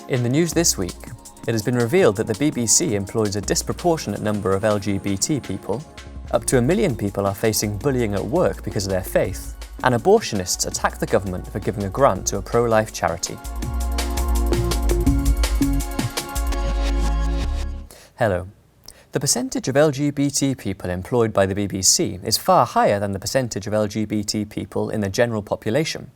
In the news this week, it has been revealed that the BBC employs a disproportionate number of LGBT people, up to 1 million people are facing bullying at work because of their faith, and abortionists attack the government for giving a grant to a pro-life charity. Hello. The percentage of LGBT people employed by the BBC is far higher than the percentage of LGBT people in the general population.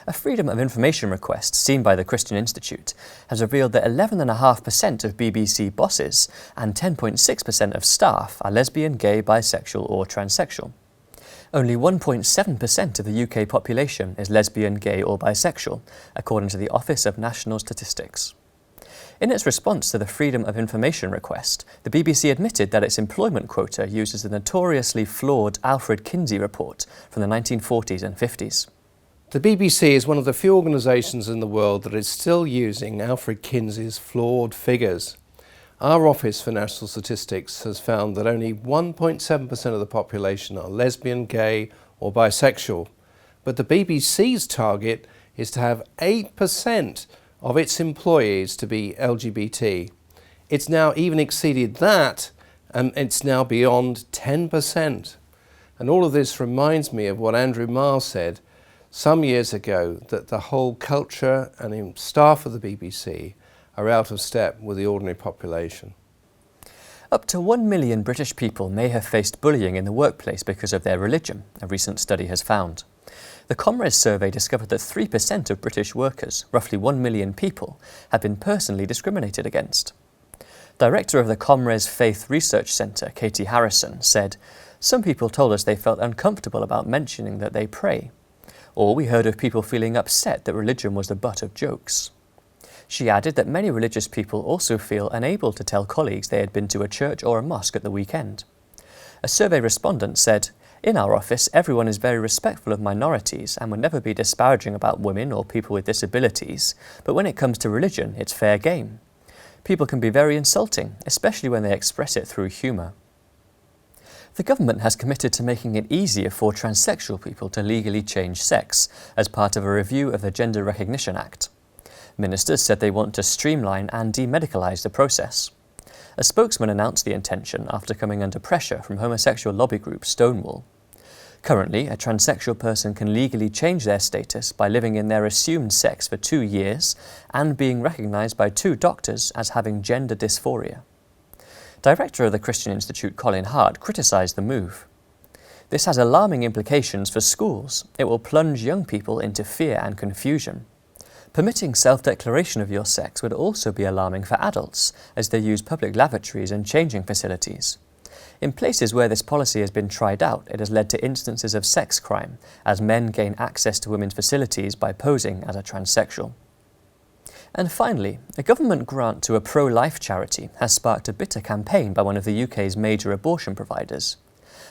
A Freedom of Information request seen by the Christian Institute has revealed that 11.5% of BBC bosses and 10.6% of staff are lesbian, gay, bisexual or transsexual. Only 1.7% of the UK population is lesbian, gay or bisexual, according to the Office of National Statistics. In its response to the Freedom of Information request, the BBC admitted that its employment quota uses the notoriously flawed Alfred Kinsey report from the 1940s and 50s. The BBC is one of the few organisations in the world that is still using Alfred Kinsey's flawed figures. Our Office for National Statistics has found that only 1.7% of the population are lesbian, gay or bisexual, but the BBC's target is to have 8% of its employees to be LGBT. It's now even exceeded that, and it's now beyond 10%. And all of this reminds me of what Andrew Marr said some years ago, that the whole culture and staff of the BBC are out of step with the ordinary population. Up to 1 million British people may have faced bullying in the workplace because of their religion, a recent study has found. The Comres survey discovered that 3% of British workers, roughly 1 million people, have been personally discriminated against. Director of the Comres Faith Research Centre, Katie Harrison, said, "Some people told us they felt uncomfortable about mentioning that they pray. Or we heard of people feeling upset that religion was the butt of jokes." She added that many religious people also feel unable to tell colleagues they had been to a church or a mosque at the weekend. A survey respondent said, "In our office, everyone is very respectful of minorities and would never be disparaging about women or people with disabilities, but when it comes to religion, it's fair game. People can be very insulting, especially when they express it through humour." The government has committed to making it easier for transsexual people to legally change sex as part of a review of the Gender Recognition Act. Ministers said they want to streamline and demedicalise the process. A spokesman announced the intention after coming under pressure from homosexual lobby group Stonewall. Currently, a transsexual person can legally change their status by living in their assumed sex for 2 years and being recognised by 2 doctors as having gender dysphoria. Director of the Christian Institute Colin Hart criticised the move. "This has alarming implications for schools. It will plunge young people into fear and confusion. Permitting self-declaration of your sex would also be alarming for adults, as they use public lavatories and changing facilities. In places where this policy has been tried out, it has led to instances of sex crime, as men gain access to women's facilities by posing as a transsexual." And finally, a government grant to a pro-life charity has sparked a bitter campaign by one of the UK's major abortion providers.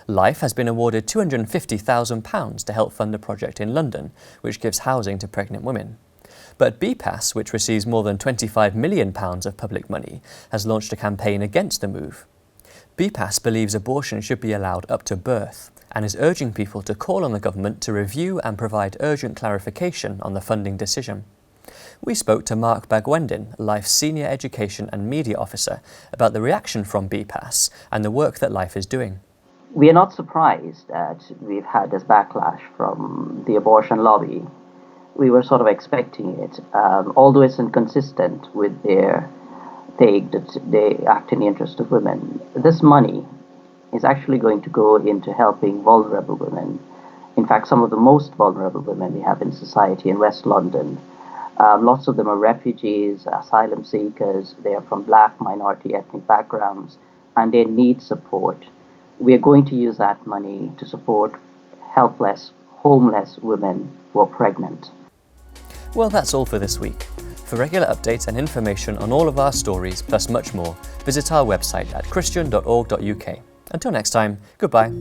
Life has been awarded £250,000 to help fund a project in London, which gives housing to pregnant women. But BPAS, which receives more than £25 million of public money, has launched a campaign against the move. BPAS believes abortion should be allowed up to birth and is urging people to call on the government to review and provide urgent clarification on the funding decision. We spoke to Mark Bagwendin, Life's Senior Education and Media Officer, about the reaction from BPAS and the work that Life is doing. We are not surprised that we've had this backlash from the abortion lobby. We were sort of expecting it, although it's inconsistent with their take that they act in the interest of women. This money is actually going to go into helping vulnerable women. In fact, some of the most vulnerable women we have in society in West London. Lots of them are refugees, asylum seekers, they are from black, minority ethnic backgrounds, and they need support. We are going to use that money to support helpless, homeless women who are pregnant. Well, that's all for this week. For regular updates and information on all of our stories, plus much more, visit our website at christian.org.uk. Until next time, goodbye.